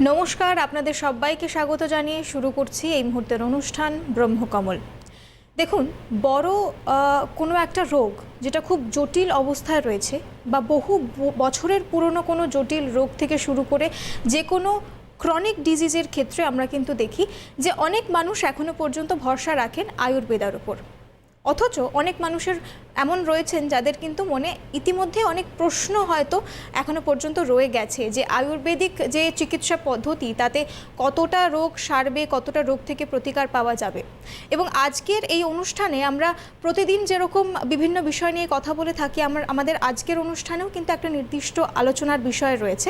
নমস্কার, আপনাদের সবাইকে স্বাগত জানিয়ে শুরু করছি এই মুহূর্তের অনুষ্ঠান ব্রহ্মকমল। দেখুন, বড় কোনো একটা রোগ যেটা খুব জটিল অবস্থায় রয়েছে বা বহু বছরের পুরনো কোনো জটিল রোগ থেকে শুরু করে যে কোনো ক্রনিক ডিজিজের ক্ষেত্রে আমরা কিন্তু দেখি যে অনেক মানুষ এখনো পর্যন্ত ভরসা রাখেন আয়ুর্বেদার উপর। অথচ অনেক মানুষের এমন রয়েছেন যাদের কিন্তু মনে ইতিমধ্যে অনেক প্রশ্ন হয়তো এখনো পর্যন্ত রয়ে গেছে যে আয়ুর্বেদিক যে চিকিৎসা পদ্ধতি তাতে কতটা রোগ সারবে, কতটা রোগ থেকে প্রতিকার পাওয়া যাবে। এবং আজকের এই অনুষ্ঠানে আমরা প্রতিদিন যেরকম বিভিন্ন বিষয় নিয়ে কথা বলে থাকি, আমাদের আজকের অনুষ্ঠানেও কিন্তু একটা নির্দিষ্ট আলোচনার বিষয় রয়েছে।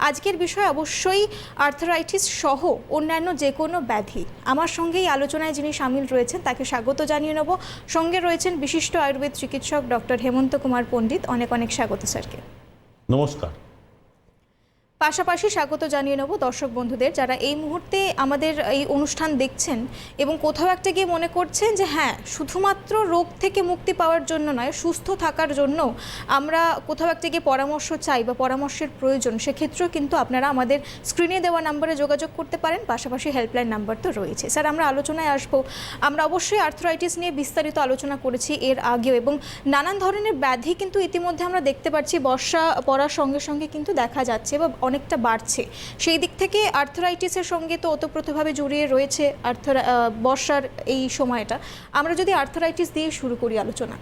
আজকের বিষয় অবশ্যই আর্থারাইটিস সহ অন্যান্য যে কোনো ব্যাধি। আমার সঙ্গেই আলোচনায় যিনি সামিল রয়েছেন তাকে স্বাগত জানিয়ে নেব। সঙ্গে রয়েছেন বিশিষ্ট আয়ুর্বেদ চিকিৎসক ডক্টর হেমন্ত কুমার পণ্ডিত। অনেক অনেক স্বাগত স্যারকে। নমস্কার। পাশাপাশি স্বাগত জানিয়ে নেব দর্শক বন্ধুদের যারা এই মুহূর্তে আমাদের এই অনুষ্ঠান দেখছেন এবং কোথাও একটা গিয়ে মনে করছেন যে হ্যাঁ, শুধুমাত্র রোগ থেকে মুক্তি পাওয়ার জন্য নয়, সুস্থ থাকার জন্য আমরা কোথাও একটা গিয়ে পরামর্শ চাই বা পরামর্শের প্রয়োজন, সেক্ষেত্রেও কিন্তু আপনারা আমাদের স্ক্রিনে দেওয়া নাম্বারে যোগাযোগ করতে পারেন। পাশাপাশি হেল্পলাইন নাম্বার তো রয়েছে। স্যার, আমরা আলোচনায় আসবো। আমরা অবশ্যই আর্থ্রাইটিস নিয়ে বিস্তারিত আলোচনা করেছি এর আগেও, এবং নানান ধরনের ব্যাধি কিন্তু ইতিমধ্যে আমরা দেখতে পাচ্ছি বর্ষা পড়ার সঙ্গে সঙ্গে কিন্তু দেখা যাচ্ছে বা অনেকটা বাড়ছে। সেই দিক থেকে আর্থারাইটিসের সঙ্গে তো ওতপ্রোতভাবে জড়িয়ে রয়েছে বর্ষার এই সময়টা। আমরা যদি আর্থারাইটিস দিয়ে শুরু করি আলোচনা।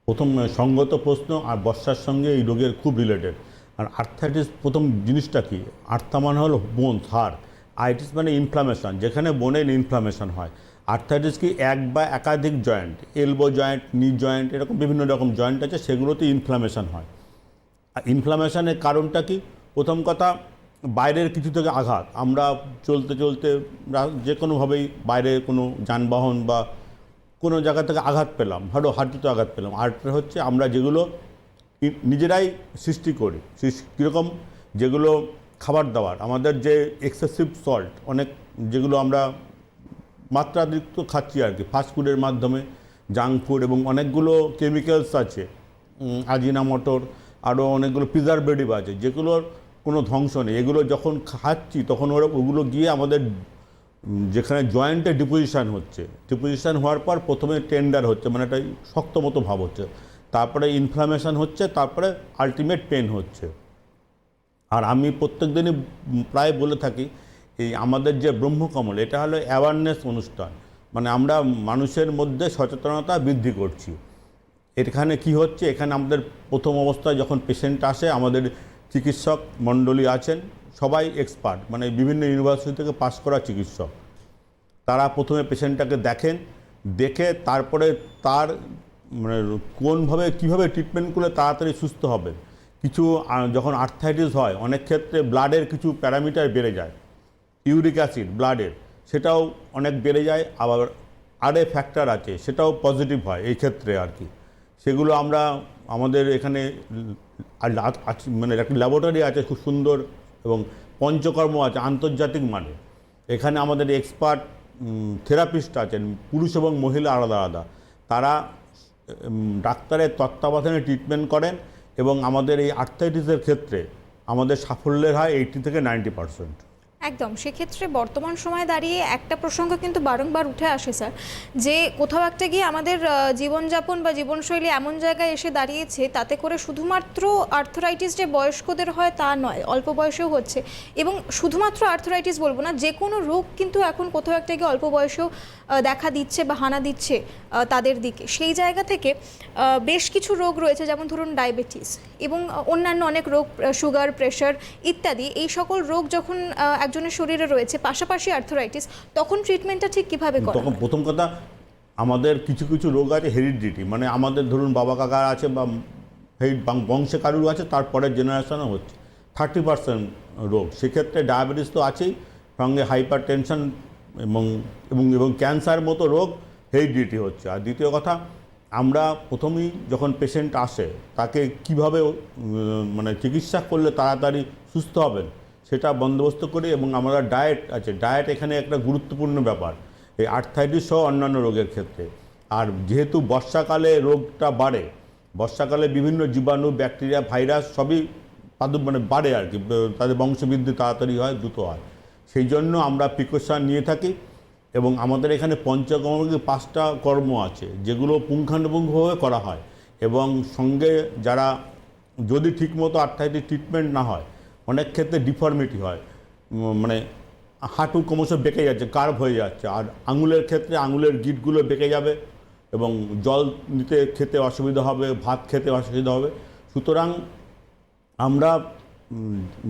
প্রথম সঙ্গত প্রশ্ন, আর বর্ষার সঙ্গে এই রোগের খুব রিলেটেড। আর আর্থারাইটিস প্রথম জিনিসটা কি? আর্থা মানে হলো বোন, হাড়। আইটিস মানে ইনফ্লামেশন, যেখানে বোনের ইনফ্লামেশন হয়। আর্থারাইটিস কি এক বা একাধিক জয়েন্ট, এলবো জয়েন্ট, নি জয়েন্ট, এরকম বিভিন্ন রকম জয়েন্ট আছে, সেগুলোতে ইনফ্লামেশন হয়। আর ইনফ্লামেশনের কারণটা কি? প্রথম কথা, বাইরের কিছু থেকে আঘাত। আমরা চলতে চলতে যে কোনোভাবেই বাইরে কোনো যানবাহন বা কোনো জায়গা থেকে আঘাত পেলাম, ধরো হাঁটুতে আঘাত পেলাম। আরেকটা হচ্ছে আমরা যেগুলো নিজেরাই সৃষ্টি করি, কীরকম, যেগুলো খাবার দাবার, আমাদের যে এক্সেসিভ সল্ট, অনেক যেগুলো আমরা মাত্রাতিরিক্ত খাচ্ছি আর কি, ফাস্টফুডের মাধ্যমে, জাঙ্ক ফুড, এবং অনেকগুলো কেমিক্যালস আছে, আজিনামোটোর, আরও অনেকগুলো প্রিজারভেটিভ আছে, যেগুলোর কোনো ধ্বংস নেই। এগুলো যখন খাচ্ছি তখন ওগুলো গিয়ে আমাদের যেখানে জয়েন্টে ডিপোজিশান হচ্ছে, ডিপোজিশান হওয়ার পর প্রথমে টেন্ডার হচ্ছে, মানে একটা শক্ত মতো ভাব হচ্ছে, তারপরে ইনফ্লামেশান হচ্ছে, তারপরে আলটিমেট পেন হচ্ছে। আর আমি প্রত্যেক দিনই প্রায় বলে থাকি, এই আমাদের যে ব্রহ্মকমল, এটা হলো অ্যাওয়ারনেস অনুষ্ঠান। মানে আমরা মানুষের মধ্যে সচেতনতা বৃদ্ধি করছি। এখানে কি হচ্ছে, এখানে আমাদের প্রথম অবস্থায় যখন পেশেন্ট আসে, আমাদের চিকিৎসক মণ্ডলী আছেন, সবাই এক্সপার্ট, মানে বিভিন্ন ইউনিভার্সিটি থেকে পাস করা চিকিৎসক। তারা প্রথমে পেশেন্টটাকে দেখেন, দেখে তারপরে তার মানে কোনভাবে কীভাবে ট্রিটমেন্ট করলে তাড়াতাড়ি সুস্থ হবে। কিছু যখন আর্থারাইটিস হয়, অনেক ক্ষেত্রে ব্লাডের কিছু প্যারামিটার বেড়ে যায়, ইউরিক অ্যাসিড ব্লাডের, সেটাও অনেক বেড়ে যায়। আবার আরএ ফ্যাক্টর আছে, সেটাও পজিটিভ হয় এই ক্ষেত্রে আর কি। সেগুলো আমরা আমাদের এখানে মানে একটা ল্যাবরেটরি আছে খুব সুন্দর, এবং পঞ্চকর্ম আছে আন্তর্জাতিক মানে। এখানে আমাদের এক্সপার্ট থেরাপিস্ট আছেন, পুরুষ এবং মহিলা আলাদা আলাদা। তারা ডাক্তারের তত্ত্বাবধানে ট্রিটমেন্ট করেন, এবং আমাদের এই আর্থারাইটিসের ক্ষেত্রে আমাদের সাফল্যের হয় 80 থেকে 90%। একদম। সেক্ষেত্রে বর্তমান সময়ে দাঁড়িয়ে একটা প্রসঙ্গ কিন্তু বারংবার উঠে আসে স্যার, যে কোথাও একটা গিয়ে আমাদের জীবনযাপন বা জীবনশৈলী এমন জায়গায় এসে দাঁড়িয়েছে, তাতে করে শুধুমাত্র আর্থরাইটিস যে বয়স্কদের হয় তা নয়, অল্প বয়সেও হচ্ছে। এবং শুধুমাত্র আর্থরাইটিস বলবো না, যে কোনো রোগ কিন্তু এখন কোথাও একটা গিয়ে অল্প বয়সেও দেখা দিচ্ছে বা হানা দিচ্ছে তাদের দিকে। সেই জায়গা থেকে বেশ কিছু রোগ রয়েছে, যেমন ধরুন ডায়াবেটিস এবং অন্যান্য অনেক রোগ, সুগার, প্রেশার ইত্যাদি। এই সকল রোগ যখন একজনের শরীরে রয়েছে, পাশাপাশি আর্থরাইটিস, তখন ট্রিটমেন্টটা ঠিক কীভাবে করা? তখন প্রথম কথা, আমাদের কিছু কিছু রোগ আছে হেরিডিটি, মানে আমাদের ধরুন বাবা কাকার আছে বা বংশে কারুর আছে, তারপরের জেনারেশনও হচ্ছে 30% রোগ। সেক্ষেত্রে ডায়াবেটিস তো আছেই, সঙ্গে হাইপার টেনশন এবং এবং এবং ক্যান্সার মতো রোগ হেরিডিটি হচ্ছে। আর দ্বিতীয় কথা, আমরা প্রথমেই যখন পেশেন্ট আসে তাকে কিভাবে মানে চিকিৎসা করলে তাড়াতাড়ি সুস্থ হবেন সেটা বন্দোবস্ত করি, এবং আমরা ডায়েট আছে, ডায়েট এখানে একটা গুরুত্বপূর্ণ ব্যাপার এই আর্থ্রাইটিস সহ অন্যান্য রোগের ক্ষেত্রে। আর যেহেতু বর্ষাকালে রোগটা বাড়ে, বর্ষাকালে বিভিন্ন জীবাণু, ব্যাকটেরিয়া, ভাইরাস সবই মানে বাড়ে আর কি, তাদের বংশবৃদ্ধি তাড়াতাড়ি হয়, দ্রুত হয়। সেই জন্য আমরা প্রিকশন নিয়ে থাকি। এবং আমাদের এখানে পঞ্চকর্মে 5টা কর্ম আছে যেগুলো পুঙ্খানুপুঙ্খভাবে করা হয়। এবং সঙ্গে যারা যদি ঠিকমতো আর্থ্রাইটিস ট্রিটমেন্ট না হয়, অনেক ক্ষেত্রে ডিফর্মিটি হয়, মানে হাঁটু ক্রমশ বেঁকে যাচ্ছে, কার্ভ হয়ে যাচ্ছে। আর আঙুলের ক্ষেত্রে আঙুলের গিঁটগুলো বেঁকে যাবে এবং জল নিতে খেতে অসুবিধা হবে, ভাত খেতে অসুবিধা হবে। সুতরাং আমরা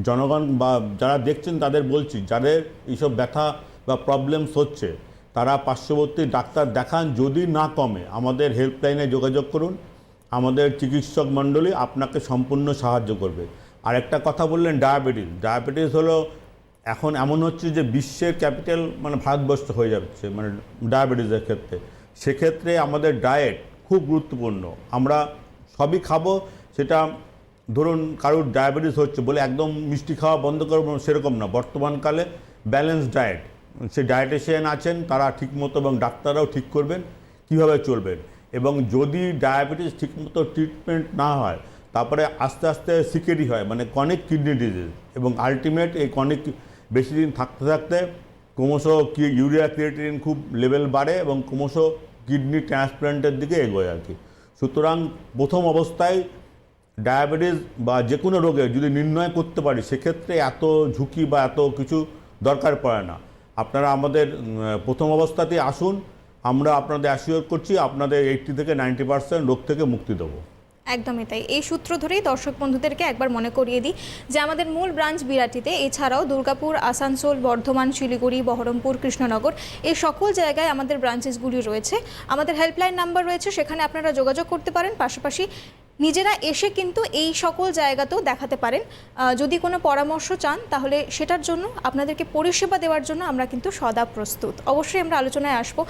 জনগণ বা যারা দেখছেন তাদের বলছি, যাদের এইসব ব্যথা বা প্রবলেমস হচ্ছে তারা পার্শ্ববর্তী ডাক্তার দেখান। যদি না কমে আমাদের হেল্পলাইনে যোগাযোগ করুন, আমাদের চিকিৎসক মণ্ডলী আপনাকে সম্পূর্ণ সাহায্য করবে। আর একটা কথা বললেন ডায়াবেটিস হলো এখন এমন হচ্ছে যে বিশ্বের ক্যাপিটাল মানে ভারতবর্ষ হয়ে যাচ্ছে মানে ডায়াবেটিসের ক্ষেত্রে। সেক্ষেত্রে আমাদের ডায়েট খুব গুরুত্বপূর্ণ। আমরা সবই খাবো, সেটা ধরুন কারোর ডায়াবেটিস হচ্ছে বলে একদম মিষ্টি খাওয়া বন্ধ করবো সেরকম না। বর্তমানকালে ব্যালেন্স ডায়েট, সে ডায়েটিশিয়ান আছেন তারা ঠিকমতো এবং ডাক্তাররাও ঠিক করবেন কীভাবে চলবেন। এবং যদি ডায়াবেটিস ঠিকমতো ট্রিটমেন্ট না হয় তারপরে আস্তে আস্তে সিকেরি হয়, মানে ক্রনিক কিডনি ডিজিজ। এবং আলটিমেট এই ক্রনিক বেশি দিন থাকতে থাকতে ক্রমশ ইউরিয়া ক্রিয়েটিনিন খুব লেভেল বাড়ে এবং ক্রমশ কিডনি ট্রান্সপ্ল্যান্টের দিকে এগোয় আর কি। সুতরাং প্রথম অবস্থায় ডায়াবেটিস বা যে কোনো রোগের যদি নির্ণয় করতে পারি সেক্ষেত্রে এত ঝুঁকি বা এত কিছু দরকার পড়ে না। আপনারা আমাদের প্রথম অবস্থাতেই আসুন, আমরা আপনাদের অ্যাসিওর করছি আপনাদের 80 থেকে 90% রোগ থেকে মুক্তি দেবো। একদমই তাই। এই সূত্র ধরেই দর্শক বন্ধুদেরকে একবার মনে করিয়ে দিই যে আমাদের মূল ব্রাঞ্চ বিরাটিতে, এছাড়াও দুর্গাপুর, আসানসোল, বর্ধমান, শিলিগুড়ি, বহরমপুর, কৃষ্ণনগর এই সকল জায়গায় আমাদের ব্রাঞ্চেসগুলি রয়েছে। আমাদের হেল্পলাইন নাম্বার রয়েছে, সেখানে আপনারা যোগাযোগ করতে পারেন। পাশাপাশি নিজেরা এসে কিন্তু এই সকল জায়গাতেও দেখাতে পারেন। যদি কোনো পরামর্শ চান তাহলে সেটার জন্য আপনাদেরকে পরিষেবা দেওয়ার জন্য আমরা কিন্তু সদা প্রস্তুত। অবশ্যই আমরা আলোচনায় আসবো।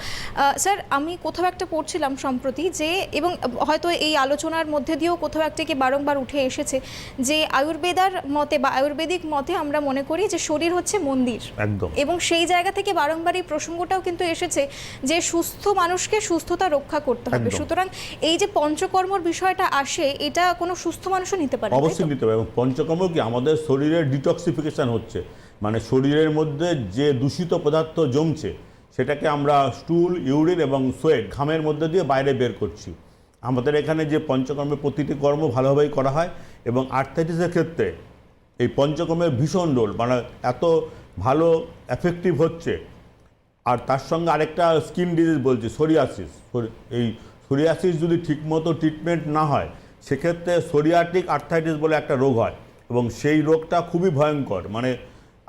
স্যার, আমি কোথাও একটা পড়ছিলাম সম্প্রতি যে, এবং হয়তো এই আলোচনার মধ্যে দিয়েও কোথাও একটা কি বারংবার উঠে এসেছে যে আয়ুর্বেদার মতে বা আয়ুর্বেদিক মতে আমরা মনে করি যে শরীর হচ্ছে মন্দির। একদম। এবং সেই জায়গা থেকে বারংবার এই প্রসঙ্গটাও কিন্তু এসেছে যে সুস্থ মানুষকে সুস্থতা রক্ষা করতে হবে। সুতরাং এই যে পঞ্চকর্মর বিষয়টা আসে, এটা কোনো সুস্থ মানুষও নিতে পারে? অবশ্যই নিতে পারে। এবং পঞ্চকর্ম কি আমাদের শরীরের ডিটক্সিফিকেশন হচ্ছে, মানে শরীরের মধ্যে যে দূষিত পদার্থ জমছে সেটাকে আমরা স্টুল, ইউরিন এবং সোয়েট, ঘামের মধ্যে দিয়ে বাইরে বের করছি। আমাদের এখানে যে পঞ্চকর্মের প্রতিটি কর্ম ভালোভাবেই করা হয়। এবং আর্থ্রাইটিসের ক্ষেত্রে এই পঞ্চকর্মের ভীষণ রোল, মানে এত ভালো এফেক্টিভ হচ্ছে। আর তার সঙ্গে আরেকটা স্কিন ডিজিজ বলছি, সোরিয়াসিস। এই সোরিয়াসিস যদি ঠিকমতো ট্রিটমেন্ট না হয় সেক্ষেত্রে সোরিয়াটিক আর্থ্রাইটিস বলে একটা রোগ হয় এবং সেই রোগটা খুবই ভয়ঙ্কর। মানে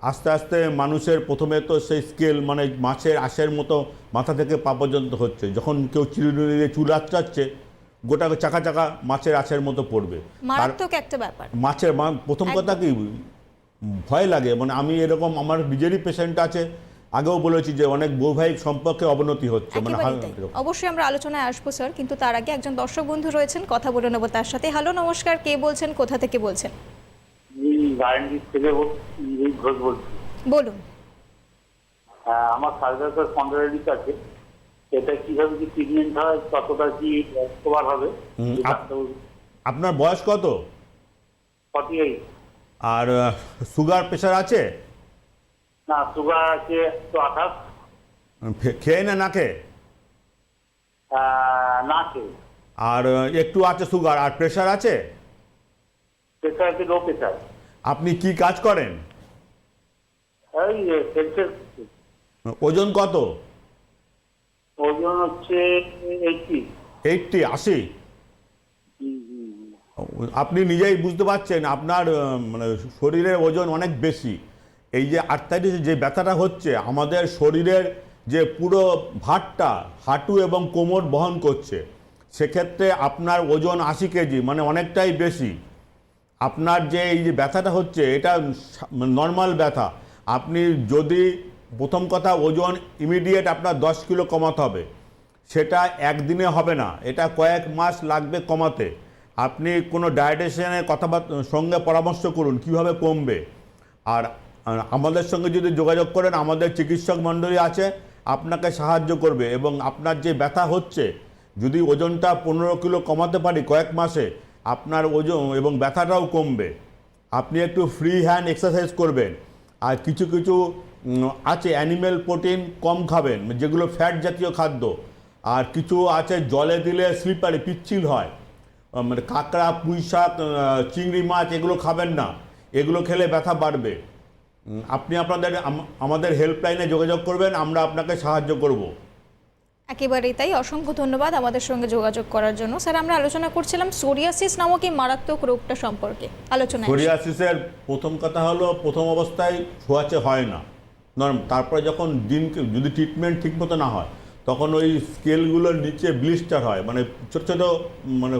আস্তে আস্তে মানুষের প্রথমে তো সেই স্কেল, মানে মাছের আঁশের মতো মাথা থেকে পা পর্যন্ত হচ্ছে। যখন কেউ চিরুনি দিয়ে চুল আঁচড়াচ্ছে গোটা চাকা চাকা মাছের আঁশের মতো পড়বে। মারাত্মক একটা ব্যাপার। মাছের প্রথম কথা কি ভয় লাগে, মানে আমি এরকম আমার নিজেরই পেশেন্ট আছে, আগেও বলেছি যে অনেক বৈবাহিক সম্পর্কে অবনতি হচ্ছে। মানে অবশ্যই আমরা আলোচনায় আসবো স্যার, কিন্তু তার আগে একজন দর্শক বন্ধু রয়েছেন, কথা বলে নেবো তার সাথে। হ্যালো, নমস্কার, কে বলছেন, কোথা থেকে বলছেন? বলুন। আমার সার্জারির স্পন্ডাইটিস আছে, এটা কিভাবে কি ট্রিটমেন্ট হয়, কতটা কি কভার হবে? আপনার বয়স কত? 48। আর সুগার প্রেশার আছে? না, সুগার আছে 128। খেয়ে না খেয়ে? না খেয়ে। আর একটু আছে সুগার, আর প্রেশার আছে? প্রেশার আছে, লো প্রেশার। আপনি কি কাজ করেন? এই সেলসের। ওজন কত? ওজন হচ্ছে 80। আপনি নিজেই বুঝতে পারছেন আপনার মানে শরীরের ওজন অনেক বেশি। এই যে আর্থ্রাইটিস যে ব্যথাটা হচ্ছে আমাদের শরীরের যে পুরো ভারটা হাঁটু এবং কোমর বহন করছে, সেক্ষেত্রে আপনার ওজন 80 কেজি, মানে অনেকটাই বেশি। আপনার যে এই যে ব্যথাটা হচ্ছে এটা নর্মাল ব্যথা। আপনি যদি প্রথম কথা ওজন ইমিডিয়েট আপনার 10 কিলো কমাতে হবে, সেটা একদিনে হবে না, এটা কয়েক মাস লাগবে কমাতে। আপনি কোনো ডায়েটিশিয়ানের সঙ্গে পরামর্শ করুন কিভাবে কমবে। আর আমাদের সঙ্গে যদি যোগাযোগ করেন, আমাদের চিকিৎসক মণ্ডলী আছে, আপনাকে সাহায্য করবে। এবং আপনার যে ব্যথা হচ্ছে যদি ওজনটা 15 কিলো কমাতে পারি কয়েক মাসে, আপনার ওজন এবং ব্যথাটাও কমবে। আপনি একটু ফ্রি হ্যান্ড এক্সারসাইজ করবেন। আর কিছু কিছু আছে অ্যানিম্যাল প্রোটিন কম খাবেন, যেগুলো ফ্যাট জাতীয় খাদ্য। আর কিছু আছে জলে দিলে স্লিপারি পিচ্ছিল হয়, মানে কাঁকড়া, পুঁই শাক, চিংড়ি মাছ এগুলো খাবেন না, এগুলো খেলে ব্যথা বাড়বে। আপনি আমাদের হেল্পলাইনে যোগাযোগ করবেন, আমরা আপনাকে সাহায্য করব। একেবারেই তাই, অসংখ্য ধন্যবাদ আমাদের সঙ্গে যোগাযোগ করার জন্য। স্যার, আমরা আলোচনা করছিলাম সোরিয়াসিস নামক এই মারাত্মক রোগটা সম্পর্কে আলোচনা। সোরিয়াসিসের প্রথম কথা হলো, প্রথম অবস্থায় ছোঁয়াচে হয় না, তারপরে যখন যদি ট্রিটমেন্ট ঠিকমতো না হয় তখন ওই স্কেলগুলোর নিচে ব্লিস্টার হয়, মানে ছোটো ছোটো মানে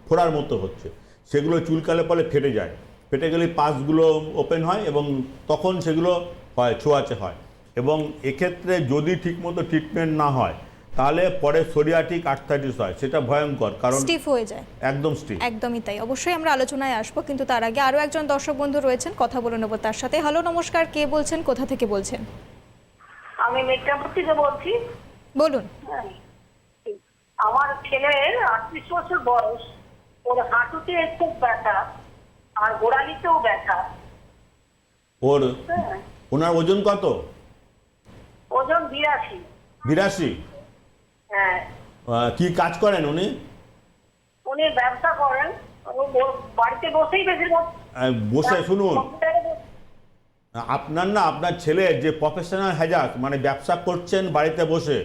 ফোড়ার মতো হচ্ছে, সেগুলো চুলকালে পরে ফেটে যায়, ফেটে গেলে পাসগুলো ওপেন হয় এবং তখন সেগুলো হয়, ছোঁয়াচে হয়। এবং এক্ষেত্রে যদি ঠিকমতো ট্রিটমেন্ট না হয় তাহলে পরে সোরিয়াটিক আর্থ্রাইটিস হয়, সেটা ভয়ঙ্কর, কারণ স্টিফ হয়ে যায়, একদম স্টিফ। একদমই তাই। অবশ্যই আমরা আলোচনায় আসবো, কিন্তু তার আগে আরও একজন দর্শক বন্ধু রয়েছেন, কথা বলে নেবো তার সাথে। হ্যালো, নমস্কার, কে বলছেন, কোথা থেকে বলছেন? আমি মির্জাপুর থেকে বলছি। বলুন। হ্যাঁ, আমার ছেলের 38 বছর বয়স, ওর হাঁটুতে খুব ব্যথা আর গোড়ালিতেও ব্যথা। হ্যাঁ, ওনার ওজন কত? ওজন 82। 82? হ্যাঁ। কি কাজ করেন উনি? উনি ব্যবসা করেন, বাড়িতে বসেই বেশিরভাগ বসে শুনুন, কম্পিউটারে আপনার ছেলে যে প্রফেশনাল হ্যাজাক, মানে ব্যবসা করছেন বাড়িতে বসে,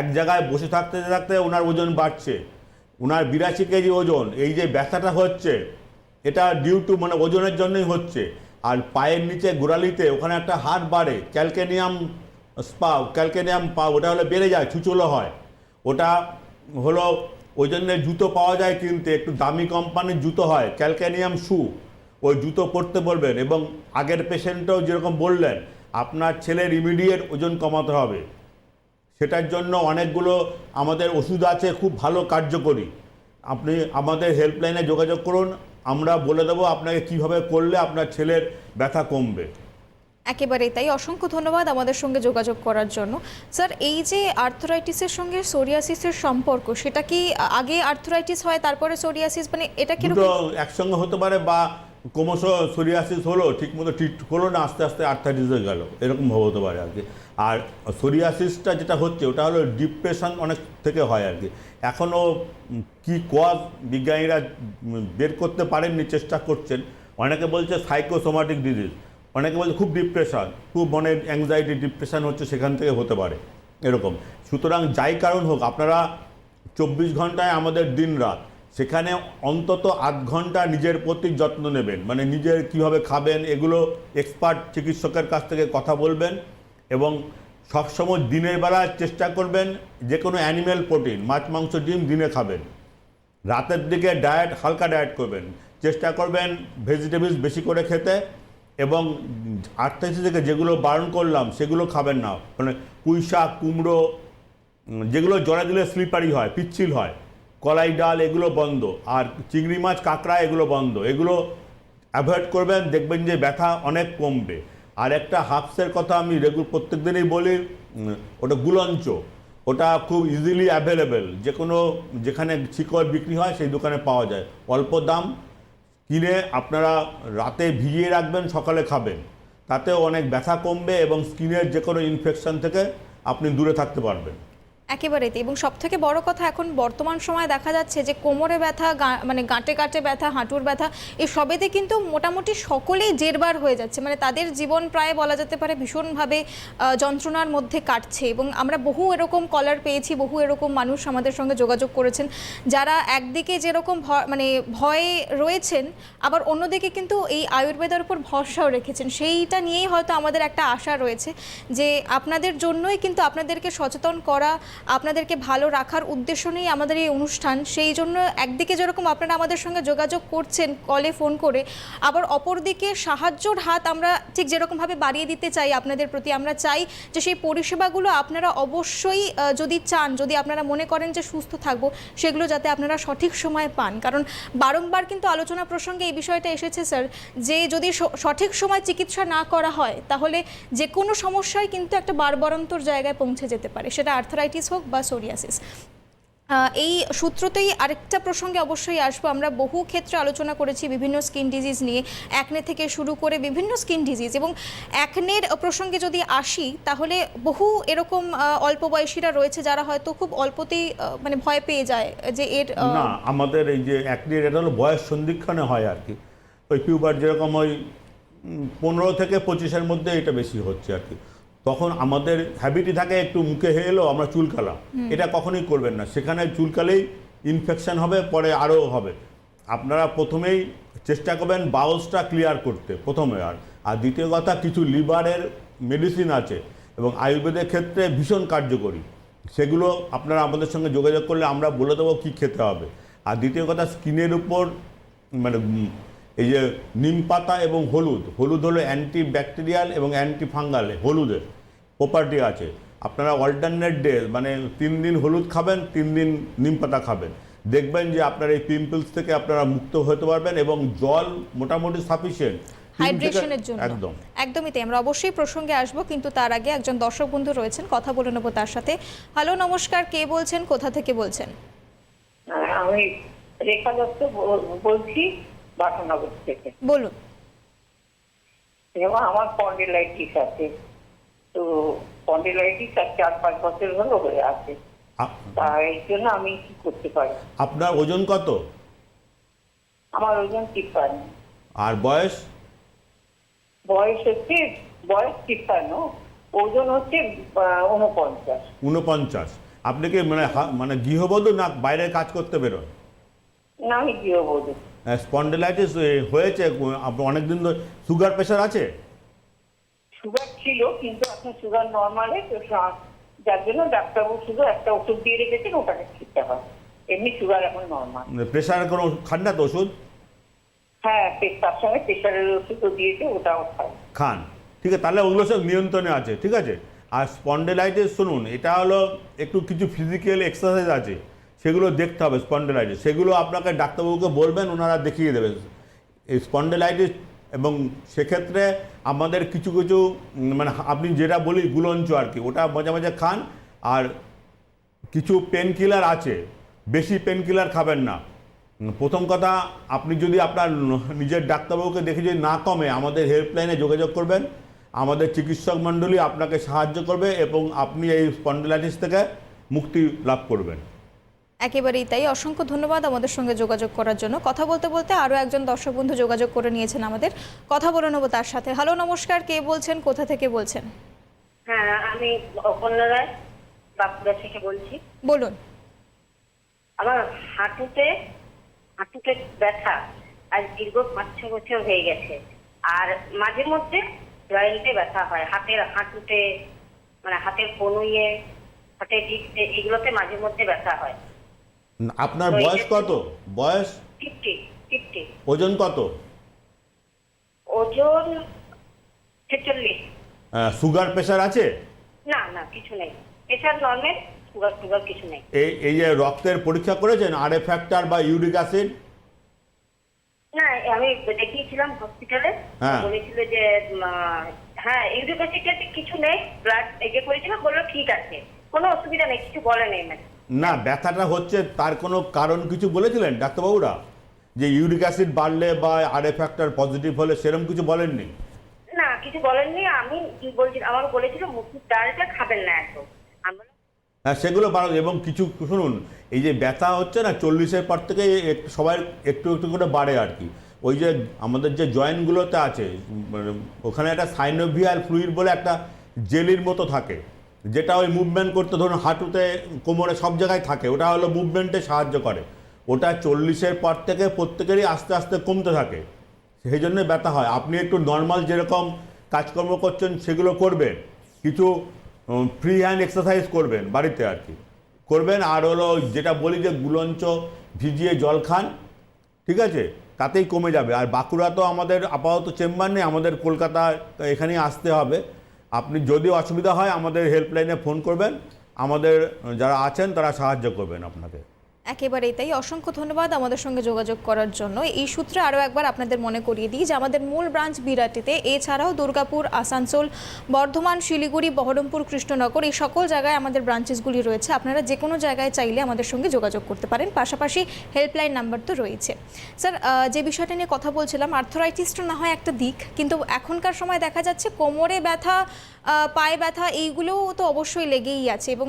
এক জায়গায় বসে থাকতে থাকতে ওনার ওজন বাড়ছে, ওনার 82 কেজি ওজন। এই যে ব্যথাটা হচ্ছে এটা ডিউ টু মানে ওজনের জন্যই হচ্ছে। আর পায়ের নিচে গোড়ালিতে ওখানে একটা হাড় বাড়ে, ক্যালকেনিয়াম পাও, ওটা হলে বেড়ে যায়, ছুচলো হয়। ওটা হলো ওই জন্য জুতো পাওয়া যায় কিনতে, একটু দামি কোম্পানির জুতো হয়, ক্যালকেনিয়াম শু, ওই জুতো পরতে বলবেন। এবং আগের পেশেন্টও যেরকম বললেন, আপনার ছেলের ইমিডিয়েট ওজন কমাতে হবে, সেটার জন্য অনেকগুলো আমাদের ওষুধ আছে, খুব ভালো কার্যকরী। আপনি আমাদের হেল্পলাইনে যোগাযোগ করুন, আমরা বলে দেবো আপনাকে কিভাবে করলে আপনার ছেলের ব্যথা কমবে। একেবারেই তাই, অসংখ্য ধন্যবাদ আমাদের সঙ্গে যোগাযোগ করার জন্য। স্যার, এই যে আর্থ্রাইটিসের সঙ্গে সোরিয়াসিসের সম্পর্ক, সেটা কি আগে আর্থ্রাইটিস হয় তারপরে সোরিয়াসিস, মানে এটা কি দুটো একসঙ্গে হতে পারে, বা ক্রমশ সোরিয়াসিস হলো, ঠিকমতো ট্রিট হলো না, আস্তে আস্তে আর্থ্রাইটিস হয়ে গেল, এরকম হতে পারে আর কি। আর সোরিয়াসিসটা যেটা হচ্ছে ওটা হলো ডিপ্রেশন অনেক থেকে হয় আর কি। এখনও কি কজ বিজ্ঞানীরা বের করতে পারেননি, চেষ্টা করছেন। অনেকে বলছে সাইকোসোমাটিক ডিজিজ, অনেকে বলছে খুব ডিপ্রেশন, খুব মনের অ্যাংজাইটি ডিপ্রেশন হচ্ছে, সেখান থেকে হতে পারে এরকম। সুতরাং যাই কারণ হোক, আপনারা 24 ঘন্টায় আমাদের দিন রাত, সেখানে অন্তত 8 ঘন্টা নিজের প্রতি যত্ন নেবেন, মানে নিজের কীভাবে খাবেন এগুলো এক্সপার্ট চিকিৎসকের কাছ থেকে কথা বলবেন। এবং সবসময় দিনের বেলা চেষ্টা করবেন যে কোনো অ্যানিম্যাল প্রোটিন, মাছ, মাংস, ডিম দিনে খাবেন। রাতের দিকে হালকা ডায়েট করবেন, চেষ্টা করবেন ভেজিটেবলস বেশি করে খেতে। এবং আর্থ্রাইটিস থেকে যেগুলো বারণ করলাম সেগুলো খাবেন না, মানে পুঁই শাক, কুমড়ো, যেগুলো জলে দিলে স্লিপারি হয়, পিচ্ছিল হয়, কলাই ডাল, এগুলো বন্ধ। আর চিংড়ি মাছ, কাঁকড়া, এগুলো বন্ধ, এগুলো অ্যাভয়েড করবেন, দেখবেন যে ব্যথা অনেক কমবে। আর একটা হার্বসের কথা আমি প্রত্যেক দিনই বলি, ওটা গুলঞ্চ, ওটা খুব ইজিলি অ্যাভেলেবেল, যেখানে শিকড় বিক্রি হয় সেই দোকানে পাওয়া যায়, অল্প দাম, কিনে আপনারা রাতে ভিজিয়ে রাখবেন, সকালে খাবেন, তাতেও অনেক ব্যথা কমবে এবং স্কিনের যে কোনো ইনফেকশন থেকে আপনি দূরে থাকতে পারবেন। একেবারেই। এবং সব থেকে বড় কথা, এখন বর্তমান সময়ে দেখা যাচ্ছে যে কোমরে ব্যথা, মানে গাঁটে গাঁটে ব্যথা, হাঁটুর ব্যথা, এই সবেতে কিন্তু মোটামুটি সকলেই জেরবার হয়ে যাচ্ছে, মানে তাদের জীবন প্রায় বলা যেতে পারে ভীষণভাবে যন্ত্রণার মধ্যে কাটছে। এবং আমরা বহু এরকম কলার পেয়েছি, বহু এরকম মানুষ আমাদের সঙ্গে যোগাযোগ করেছেন, যারা একদিকে যেরকম মানে ভয়ে রয়েছেন, আবার অন্যদিকে কিন্তু এই আয়ুর্বেদের উপর ভরসাও রেখেছেন। সেইটা নিয়েই হয়তো আমাদের একটা আশা রয়েছে যে আপনাদের জন্যই কিন্তু আপনাদেরকে সচেতন করা, আপনাদেরকে ভালো রাখার উদ্দেশ্য নিয়ে আমাদের এই অনুষ্ঠান। সেই জন্য একদিকে যেরকম আপনারা আমাদের সঙ্গে যোগাযোগ করছেন কলে ফোন করে, আবার অপরদিকে সাহায্যর হাত আমরা ঠিক যেরকমভাবে বাড়িয়ে দিতে চাই আপনাদের প্রতি। আমরা চাই যে সেই পরিষেবাগুলো আপনারা অবশ্যই যদি চান, যদি আপনারা মনে করেন যে সুস্থ থাকবো, সেগুলো যাতে আপনারা সঠিক সময়ে পান। কারণ বারংবার কিন্তু আলোচনা প্রসঙ্গে এই বিষয়টা এসেছে স্যার, যে যদি সঠিক সময় চিকিৎসা না করা হয় তাহলে যে কোনো সমস্যায় কিন্তু একটা বাড়বাড়ন্তর জায়গায় পৌঁছে যেতে পারে, সেটা আর্থ্রাইটিস হোক বা সোরিয়াসিস। এই সূত্রতেই আরেকটা প্রসঙ্গে অবশ্যই আসবো। আমরা বহু ক্ষেত্রে আলোচনা করেছি বিভিন্ন স্কিন ডিজিজ নিয়ে, অ্যাকনে থেকে শুরু করে বিভিন্ন স্কিন ডিজিজ, এবং অ্যাকনের প্রসঙ্গে যদি আসি তাহলে বহু এরকম অল্প বয়সীরা রয়েছে যারা হয়তো খুব অল্পতেই মানে ভয় পেয়ে যায় যে এর না, আমাদের এই যে অ্যাকনে, এটা হলো বয়স সন্ধিক্ষণে হয় আর কি। ওই পিউবার যেরকম ওই 15 থেকে 25-এর মধ্যে এটা বেশি হচ্ছে আর কি। তখন আমাদের হ্যাবিটই থাকে একটু মুখে এলো আমরা চুলকালাম, এটা কখনোই করবেন না। সেখানে চুলকালেই ইনফেকশন হবে, পরে আরও হবে। আপনারা প্রথমেই চেষ্টা করবেন বাউলসটা ক্লিয়ার করতে প্রথমে। আর দ্বিতীয় কথা, কিছু লিভারের মেডিসিন আছে এবং আয়ুর্বেদের ক্ষেত্রে ভীষণ কার্যকরী, সেগুলো আপনারা আমাদের সঙ্গে যোগাযোগ করলে আমরা বলে দেবো কী খেতে হবে। আর দ্বিতীয় কথা, স্কিনের উপর মানে এই যে নিম পাতা এবং হলুদ হলো অ্যান্টি ব্যাকটেরিয়াল এবং অ্যান্টি ফাঙ্গাল, হলুদের প্রপার্টি আছে। আপনারা অল্টারনেট ডে মানে 3 দিন হলুদ খাবেন, 3 দিন নিম পাতা খাবেন, দেখবেন যে আপনার এই পিম্পলস থেকে আপনারা মুক্ত হতে পারবেন। এবং জল মোটামুটি সাফিসিয়েন্ট হাইড্রেশনের জন্য একদমই তাই। আমরা অবশ্যই প্রসঙ্গে আসবো, কিন্তু তার আগে একজন দর্শক বন্ধু রয়েছেন, কথা বলে নেবো তার সাথে। হ্যালো, নমস্কার, কে বলছেন, কোথা থেকে বলছেন? আমি রেখা দত্ত বলছি, বাটানগর থেকে। বলুন। যেমন আমার স্পন্ডিলাইটিস আছে, তো স্পন্ডিলাইটিস আর 4-5 বছর হলো হয়ে আছে, তাই জন্য আমি কি করতে পারি? আপনার ওজন কত? আমার ওজন 53। আর বয়স? বয়স 53, ওজন হচ্ছে 49। 49। আপনি কি মানে গৃহবধূ না বাইরে কাজ করতে বেরোন? না, আমি গৃহবধূ। স্পন্ডিলাইটিস হয়েছে আপনার অনেকদিন ধরে? সুগার প্রেশার আছে? সুগার ছিল, কিন্তু এখন সুগার নর্মালে, তো যার জন্য ডাক্তারবাবু শুধু একটা ওষুধ দিয়ে রেখেছেন, ওটাকে খেতে হয়। এমনি সুগার এখন নর্মাল। প্রেশারের কোনো খান না তো ওষুধ? হ্যাঁ, তার সঙ্গে প্রেশারের ওষুধও দিয়েছে, ওটাও খাই। খান, ঠিক আছে, তাহলে ওগুলো সব নিয়ন্ত্রণে আছে, ঠিক আছে। আর স্পন্ডিলাইটিস শুনুন, এটা হলো একটু কিছু ফিজিক্যাল এক্সারসাইজ আছে, সেগুলো দেখতে হবে। স্পন্ডিলাইটিস সেগুলো আপনাকে ডাক্তারবাবুকে বলবেন, ওনারা দেখিয়ে দেবেন এই স্পন্ডিলাইটিস। এবং সেক্ষেত্রে আমাদের কিছু কিছু মানে আপনি যেটা বলি গুলঞ্চ আর কি, ওটা মাঝে মাঝে খান। আর কিছু পেন কিলার আছে, বেশি পেন কিলার খাবেন না। প্রথম কথা, আপনি যদি আপনার নিজের ডাক্তারবাবুকে দেখে যদি না কমে, আমাদের হেল্পলাইনে যোগাযোগ করবেন, আমাদের চিকিৎসক মণ্ডলী আপনাকে সাহায্য করবে এবং আপনি এই স্পন্ডিলাইটিস থেকে মুক্তি লাভ করবেন। একেবারেই তাই। অসংখ্য ধন্যবাদ আমাদের সঙ্গে যোগাযোগ করার জন্য। কথা বলতে বলতে আরও একজন দর্শক বন্ধু যোগাযোগ করে নিয়েছেন আমাদের, কথা বলে নেবো তার সাথে। হ্যালো, নমস্কার, কে বলছেন, কোথা থেকে বলছেন? হ্যাঁ, আমি অপর্ণা রায়, বাঁকুড়া থেকে বলছি। বলুন। আমার হাঁটুতে ব্যথা আজ দীর্ঘ 5-6 বছর হয়ে গেছে। আর মাঝে মধ্যে জয়েন্টে ব্যথা হয়, হাঁটুতে, মানে হাতের কনুইয়ে, হাতের ডিস্কে, এগুলোতে মাঝে মধ্যে ব্যথা হয়। আপনার বয়স কত? বয়স 50। ওজন কত? ওজন 46। সুগার প্রেশার আছে? না, কিছু নেই। প্রেশার নর্মাল, সুগার কিছু নেই। এই যে রক্তের পরীক্ষা করেছেন, আরএ ফ্যাক্টর বা ইউরিক অ্যাসিড? না, আমি দেখিয়েছিলাম হসপিটালে, হ্যাঁ। বলেছিল যে হ্যাঁ ইউরিক অ্যাসিড কিছু নেই, ব্লাড এগে করেছিলাম, বললো ঠিক আছে, কোনো অসুবিধা নেই, কিছু বলে নেই। না, ব্যথাটা হচ্ছে তার কোনো কারণ কিছু বলেছিলেন ডাক্তারবাবুরা, যে ইউরিক অ্যাসিড বাড়লে বা আরএ ফ্যাক্টর পজিটিভ হলে সেরকম কিছু বলেননি? না, কিছু বলেননি। আমি কি বলছি, আমার বলেছিল মুসুর ডালটা খাবেন না একদম। হ্যাঁ, সেগুলো ভালো। এবং কিছু শুনুন, এই যে ব্যথা হচ্ছে না 40-এর পর থেকে সবাই একটু একটু করে বাড়ে আর কি। ওই যে আমাদের যে জয়েন্টগুলোতে আছে, ওখানে একটা সাইনোভিয়াল ফ্লুইড বলে একটা জেলির মতো থাকে, যেটা ওই মুভমেন্ট করতে, ধরুন হাঁটুতে, কোমরে, সব জায়গায় থাকে, ওটা হলো মুভমেন্টে সাহায্য করে। ওটা 40-এর পর থেকে প্রত্যেকেরই আস্তে আস্তে কমতে থাকে, সেই জন্য ব্যথা হয়। আপনি একটু নর্মাল যেরকম কাজকর্ম করছেন সেগুলো করবেন, কিছু ফ্রি হ্যান্ড এক্সারসাইজ করবেন বাড়িতে আর কি করবেন। আর হলো যেটা বলি যে গুলঞ্চ ভিজিয়ে জল খান, ঠিক আছে, তাতেই কমে যাবে। আর বাঁকুড়া তো আমাদের আপাতত চেম্বার নেই, আমাদের কলকাতা এখানেই আসতে হবে। আপনি যদি অসুবিধা হয় আমাদের হেল্পলাইনে ফোন করবেন, আমাদের যারা আছেন তারা সাহায্য করবেন আপনাকে। একেবারেই তাই, অসংখ্য ধন্যবাদ আমাদের সঙ্গে যোগাযোগ করার জন্য। এই সূত্রে আরও একবার আপনাদের মনে করিয়ে দিই যে আমাদের মূল ব্রাঞ্চ বিরাটিতে, এছাড়াও দুর্গাপুর, আসানসোল, বর্ধমান, শিলিগুড়ি, বহরমপুর, কৃষ্ণনগর, এই সকল জায়গায় আমাদের ব্রাঞ্চেসগুলি রয়েছে। আপনারা যে কোনো জায়গায় চাইলে আমাদের সঙ্গে যোগাযোগ করতে পারেন, পাশাপাশি হেল্পলাইন নাম্বার তো রয়েছে। স্যার, যে বিষয়টা নিয়ে কথা বলছিলাম, আর্থরাইটিসটা না হয় একটা দিক, কিন্তু এখনকার সময় দেখা যাচ্ছে কোমরে ব্যথা, পায়ে ব্যথা, এইগুলোও তো অবশ্যই লেগেই আছে এবং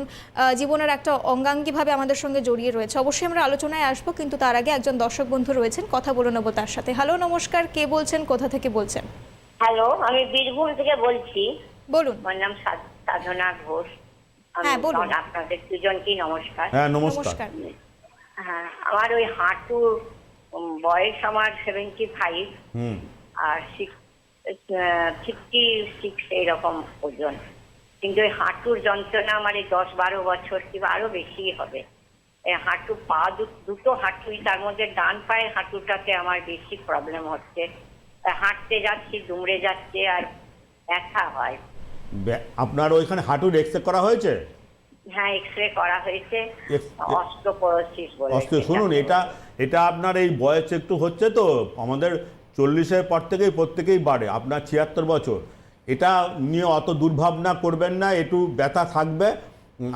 জীবনের একটা অঙ্গাঙ্গিভাবে আমাদের সঙ্গে জড়িয়ে রয়েছে। অবশ্যই আমরা আলোচনায় আসবো, কিন্তু তার আগে একজন দর্শক বন্ধু রয়েছেন, কথা বলে নেবো তার সাথে। হ্যালো, নমস্কার, কে বলছেন, কোথা থেকে বলছেন? হ্যালো, আমি বীরভূম থেকে বলছি। বলুন। আমার নাম সাধনা ঘোষ। হ্যাঁ, বলুন। আপনাদের দুজনকেই নমস্কার। হ্যাঁ, নমস্কার। নমস্কার। হ্যাঁ, আমার ওই হাঁটুর বয়স আমার 75 হুম। আর 56 এইরকম ওজন, কিন্তু ওই হাঁটুর যন্ত্রণা আমার এই 10-12 বছর কিংবা আরো বেশি হবে। এই হাঁটু, পা দুটো হাঁটুই, তার মধ্যে ডান পায়ের হাঁটুটাতে আমার বেশি প্রবলেম হচ্ছে। হাঁটতে যাচ্ছি, দুমড়ে যাচ্ছে আর ব্যথা হয়। আপনার ওইখানে হাঁটুর এক্সরে করা হয়েছে? হ্যাঁ, এক্সরে করা হয়েছে, অস্টিওপোরোসিস বলে। শুনুন, এটা আপনার এই বয়স একটু হচ্ছে তো, আমাদের 40-এর পর থেকেই প্রত্যেকেই বাড়ে। আপনার 76 বছর, এটা নিয়ে অত দুর্ভাবনা করবেন না। একটু ব্যথা থাকবে,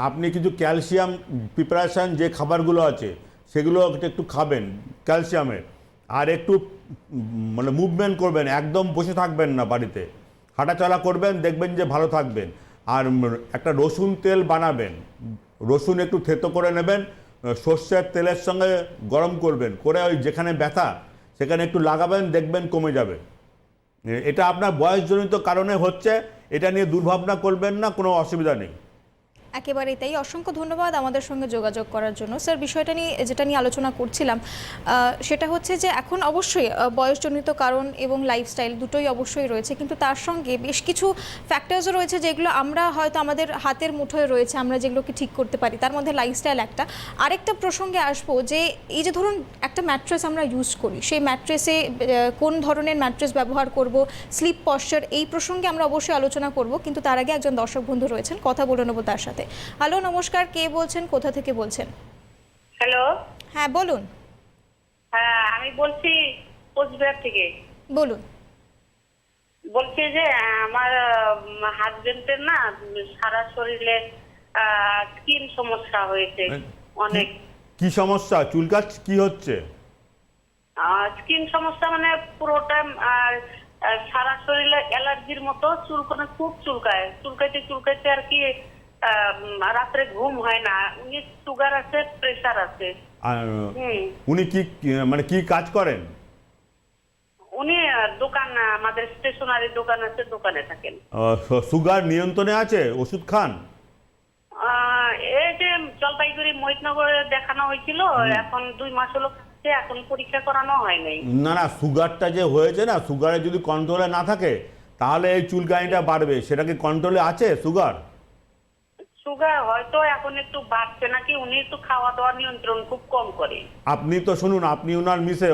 আপনি কিছু ক্যালসিয়াম প্রিপারেশান যে খাবারগুলো আছে সেগুলো একটু খাবেন ক্যালসিয়ামের, আর একটু মানে মুভমেন্ট করবেন, একদম বসে থাকবেন না, বাড়িতে হাঁটাচলা করবেন, দেখবেন যে ভালো থাকবেন। আর একটা রসুন তেল বানাবেন, রসুন একটু থেতো করে নেবেন, সর্ষের তেলের সঙ্গে গরম করবেন, করে ওই যেখানে ব্যথা সেখানে একটু লাগাবেন, দেখবেন কমে যাবে। এটা আপনার বয়সজনিত কারণে হচ্ছে, এটা নিয়ে দুর্ভাবনা করবেন না, কোনো অসুবিধা নেই। একেবারেই তাই, অসংখ্য ধন্যবাদ আমাদের সঙ্গে যোগাযোগ করার জন্য। স্যার, বিষয়টা নিয়ে যেটা নিয়ে আলোচনা করছিলাম সেটা হচ্ছে যে এখন অবশ্যই বয়সজনিত কারণ এবং লাইফস্টাইল দুটোই অবশ্যই রয়েছে, কিন্তু তার সঙ্গে বেশ কিছু ফ্যাক্টরসও রয়েছে যেগুলো আমরা হয়তো আমাদের হাতের মুঠোয় রয়েছে, আমরা যেগুলোকে ঠিক করতে পারি। তার মধ্যে লাইফস্টাইল একটা। আরেকটা প্রসঙ্গে আসবো যে এই যে ধরুন একটা ম্যাট্রেস আমরা ইউজ করি, সেই ম্যাট্রেসে কোন ধরনের ম্যাট্রেস ব্যবহার করব, স্লিপ পশ্চার, এই প্রসঙ্গে আমরা অবশ্যই আলোচনা করব, কিন্তু তার আগে একজন দর্শক বন্ধু রয়েছেন, কথা বলে নেবো তার সাথে। হ্যালো, নমস্কার, কে বলছেন, কোথা থেকে বলছেন? হ্যালো, হ্যাঁ, বলুন। হ্যাঁ আমি বলছি কোচবিহার থেকে। বলুন। বলছি যে আমার হাজবেন্ডের না সারা শরীরে স্কিন সমস্যা হয়েছে অনেক। কি সমস্যা? চুলকাচ কি হচ্ছে? স্কিন সমস্যা মানে পুরোটা, আর সারা শরীরে অ্যালার্জির মতো চুলকানো, খুব চুলকায়, চুলকাইতে আর কি রাত্রে ঘুম হয় না। উনি সুগার আছে, প্রেসার আছে। আর উনি কি মানে কি কাজ করেন? উনি দোকান, আমাদের স্টেশনারি দোকান আছে, দোকানে থাকেন। সুগার নিয়ন্ত্রণে আছে? ওষুধ খান? এই যে জলপাইগুড়ি মহিতনগরে দেখানো হয়েছিল, এখন 2 মাস হলো, এখন পরীক্ষা করানো হয় নাই। না, সুগারটা যে হয়েছে না, সুগারে যদি কন্ট্রোলে না থাকে তাহলে এই চুলকানিটা বাড়বে। সেটা কি কন্ট্রোলে আছে সুগার? সুগার হয়তো এখন একটু বাড়ছে নাকি, উনি একটু খাওয়া দাওয়া নিয়ন্ত্রণ খুব কম করে। আপনি তো শুনুন, আপনি ওনার মিসে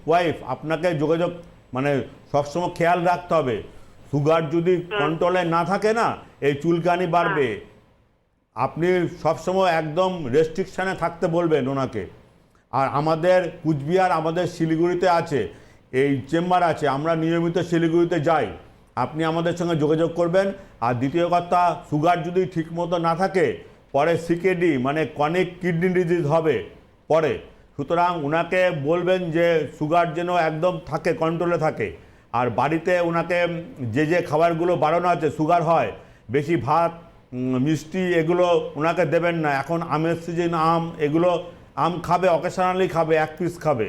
ওয়াইফ, আপনাকে যোগাযোগ মানে সবসময় খেয়াল রাখতে হবে। সুগার যদি কন্ট্রোলে না থাকে না, এই চুলকানি বাড়বে। আপনি সবসময় একদম রেস্ট্রিকশানে থাকতে বলবেন ওনাকে। আর আমাদের কুচবিহার, আমাদের শিলিগুড়িতে আছে, এই চেম্বার আছে, আমরা নিয়মিত শিলিগুড়িতে যাই। আপনি আমাদের সঙ্গে যোগাযোগ করবেন। আর দ্বিতীয় কথা, সুগার যদি ঠিকমতো না থাকে পরে সিকেডি মানে ক্রনিক কিডনি ডিজিজ হবে পরে। সুতরাং ওনাকে বলবেন যে সুগার যেন একদম থাকে, কন্ট্রোলে থাকে। আর বাড়িতে ওনাকে যে খাবারগুলো বাড়ানো আছে সুগার হয়, বেশি ভাত, মিষ্টি, এগুলো ওনাকে দেবেন না। এখন আমের সিজন, এগুলো আম খাবে, অকেশনালি খাবে, 1 পিস খাবে,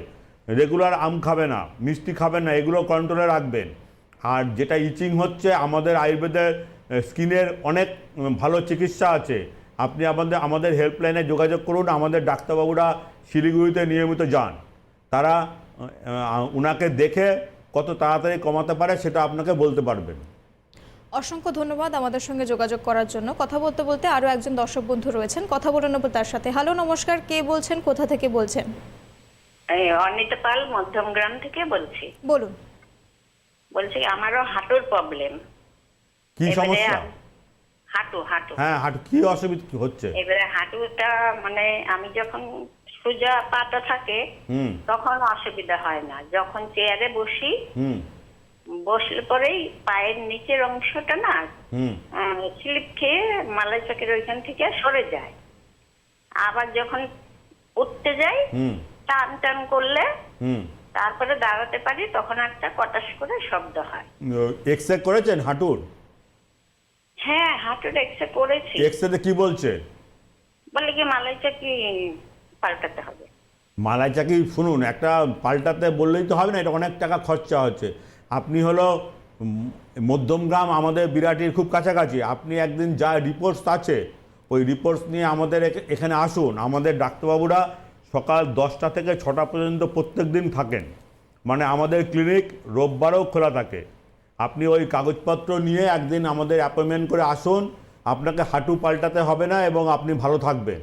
রেগুলার আম খাবে না, মিষ্টি খাবে না, এগুলো কন্ট্রোলে রাখবেন। আর যেটা ইচিং হচ্ছে, আমাদের আয়ুর্বেদের স্কিনের অনেক ভালো চিকিৎসা আছে। আপনি আমাদের হেল্পলাইনে যোগাযোগ করুন। আমাদের ডাক্তারবাবুরা শিলিগুড়িতে নিয়মিত যান, তারা ওনাকে দেখে কত তাড়াতাড়ি কমাতে পারে সেটা আপনাকে বলতে পারবেন। অসংখ্য ধন্যবাদ আমাদের সঙ্গে যোগাযোগ করার জন্য। কথা বলতে বলতে আরও একজন দর্শক বন্ধু রয়েছেন, কথা বলে নেবো তার সাথে। হ্যালো, নমস্কার, কে বলছেন, কোথা থেকে বলছেন? অনিতা পাল, মধ্যমগ্রাম থেকে বলছি। বলুন। বলছি আমারও হাঁটুর প্রবলেম। কি সমস্যা? হাঁটু। হ্যাঁ, হাঁটু কি অসুবিধা হচ্ছে? এবারে হাঁটুটা মানে আমি যখন সোজা পাটা থাকে হুম তখন অসুবিধা হয় না। যখন চেয়ারে বসি, হুম বসলে পরেই পায়ের নিচের অংশটা না হুম স্লিপ খেয়ে মালাই চকের ওইখান থেকে সরে যায়। আবার যখন উঠতে যাই, হুম টান টান করলে হুম তারপরে দাঁড়াতে পারি, তখন একটা কটাস করে শব্দ হয়। এক্সরে করেছেন হাঁটুর? হ্যাঁ, হাঁটুর এক্সরে করেছি। এক্সরেতে কি বলছে? বলে কি মালাই চকি পাল্টাতে হবে। মালাই চাকি শুনুন, একটা পাল্টাতে বললেই তো হবে না, এটা অনেক টাকা খরচা হচ্ছে। আপনি হলো মধ্যমগ্রাম আমাদের বিরাটির খুব কাছাকাছি, আপনি একদিন যা রিপোর্টস আছে ওই রিপোর্টস নিয়ে আমাদের এখানে আসুন। আমাদের ডাক্তারবাবুরা সকাল 10টা থেকে 6টা পর্যন্ত প্রত্যেক দিন থাকেন, মানে আমাদের ক্লিনিক রোববারও খোলা থাকে। আপনি ওই কাগজপত্র নিয়ে একদিন আমাদের অ্যাপয়েন্টমেন্ট করে আসুন, আপনাকে হাঁটু পাল্টাতে হবে না এবং আপনি ভালো থাকবেন।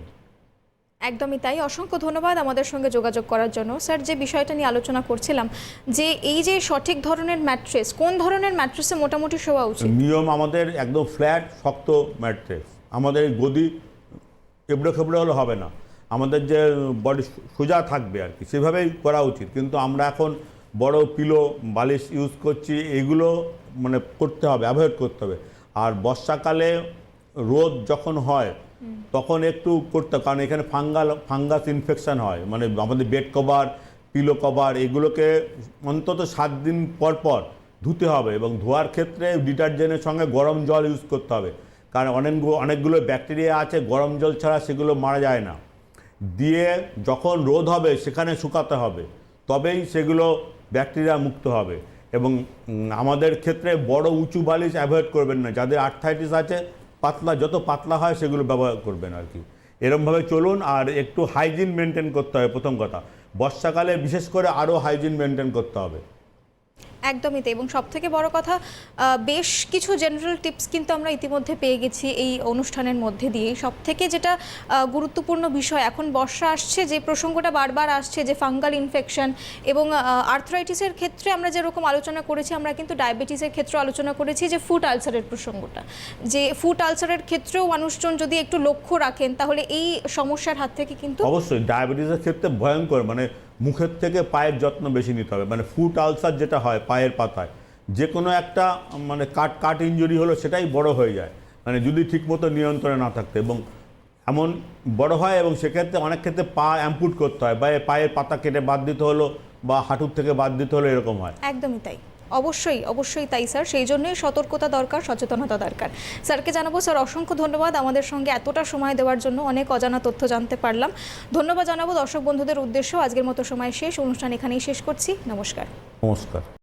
একদমই তাই। অসংখ্য ধন্যবাদ আমাদের সঙ্গে যোগাযোগ করার জন্য। স্যার, যে বিষয়টা নিয়ে আলোচনা করছিলাম, যে এই যে সঠিক ধরনের ম্যাট্রেস, কোন ধরনের ম্যাট্রেসে মোটামুটি শোয়া উচিত? নিয়ম আমাদের একদম ফ্ল্যাট শক্ত ম্যাট্রেস, আমাদের গদি এবড়ো খেবড়ো হলে হবে না, আমাদের যে বডি সোজা থাকবে আর কি, সেভাবেই করা উচিত। কিন্তু আমরা এখন বড় পিলো বালিশ ইউজ করছি, এগুলো মানে করতে হবে, অ্যাভয়েড করতে হবে। আর বর্ষাকালে রোদ যখন হয় তখন একটু করতে, কারণ এখানে ফাঙ্গাস ইনফেকশন হয়, মানে আমাদের বেড কভার, পিলো কভার এগুলোকে অন্তত 7 দিন পর পর ধুতে হবে, এবং ধোয়ার ক্ষেত্রে ডিটারজেন্টের সঙ্গে গরম জল ইউজ করতে হবে, কারণ অনেকগুলো ব্যাকটেরিয়া আছে, গরম জল ছাড়া সেগুলো মারা যায় না। দিয়ে যখন রোদ হবে সেখানে শুকাতে হবে, তবেই সেগুলো ব্যাকটেরিয়া মুক্ত হবে। এবং আমাদের ক্ষেত্রে বড় উঁচু বালিশ অ্যাভয়েড করবেন না, যাদের আর্থ্রাইটিস আছে পাতলা, যত পাতলা হয় সেগুলো ব্যবহার করবেন আর কি। এরমভাবে চলুন, আর একটু হাইজিন মেনটেন করতে হবে। প্রথম কথা, বর্ষাকালে বিশেষ করে আরও হাইজিন মেনটেন করতে হবে। একদমই তাই। এবং সবথেকে বড় কথা, বেশ কিছু জেনারেল টিপস কিন্তু আমরা ইতিমধ্যে পেয়ে গেছি এই অনুষ্ঠানের মধ্যে দিয়ে। সবথেকে যেটা গুরুত্বপূর্ণ বিষয়, এখন বর্ষা আসছে, যে প্রসঙ্গটা বারবার আসছে, যে ফাঙ্গাল ইনফেকশন এবং আর্থ্রাইটিসের ক্ষেত্রে আমরা যেরকম আলোচনা করেছি, আমরা কিন্তু ডায়াবেটিসের ক্ষেত্রে আলোচনা করেছি যে ফুট আলসারের প্রসঙ্গটা, যে ফুট আলসারের ক্ষেত্রেও মানুষজন যদি একটু লক্ষ্য রাখেন তাহলে এই সমস্যার হাত থেকে কিন্তু অবশ্যই ডায়াবেটিসের ক্ষেত্রে ভয়ঙ্কর, মানে মুখের থেকে পায়ের যত্ন বেশি নিতে হবে। মানে ফুট আলসার যেটা হয় পায়ের পাতায়, যে কোনো একটা মানে কাট ইনজুরি হলো সেটাই বড় হয়ে যায়, মানে যদি ঠিকমতো নিয়ন্ত্রণে না থাকতে, এবং এমন বড় হয়, এবং সেক্ষেত্রে অনেক ক্ষেত্রে পা অ্যাম্পুট করতে হয়, বা পায়ের পাতা কেটে বাদ দিতে হলো, বা হাঁটুর থেকে বাদ দিতে হলো, এরকম হয়। একদমই তাই। অবশ্যই তাই স্যার, সেই জন্যই সতর্কতা দরকার, সচেতনতা দরকার। স্যারকে জানাবো, স্যার অসংখ্য ধন্যবাদ আমাদের সঙ্গে এতটা সময় দেওয়ার জন্য, অনেক অজানা তথ্য জানতে পারলাম। ধন্যবাদ জানাবো দর্শক বন্ধুদের উদ্দেশ্যেও। আজকের মতো সময় শেষ, অনুষ্ঠান এখানেই শেষ করছি। নমস্কার। নমস্কার।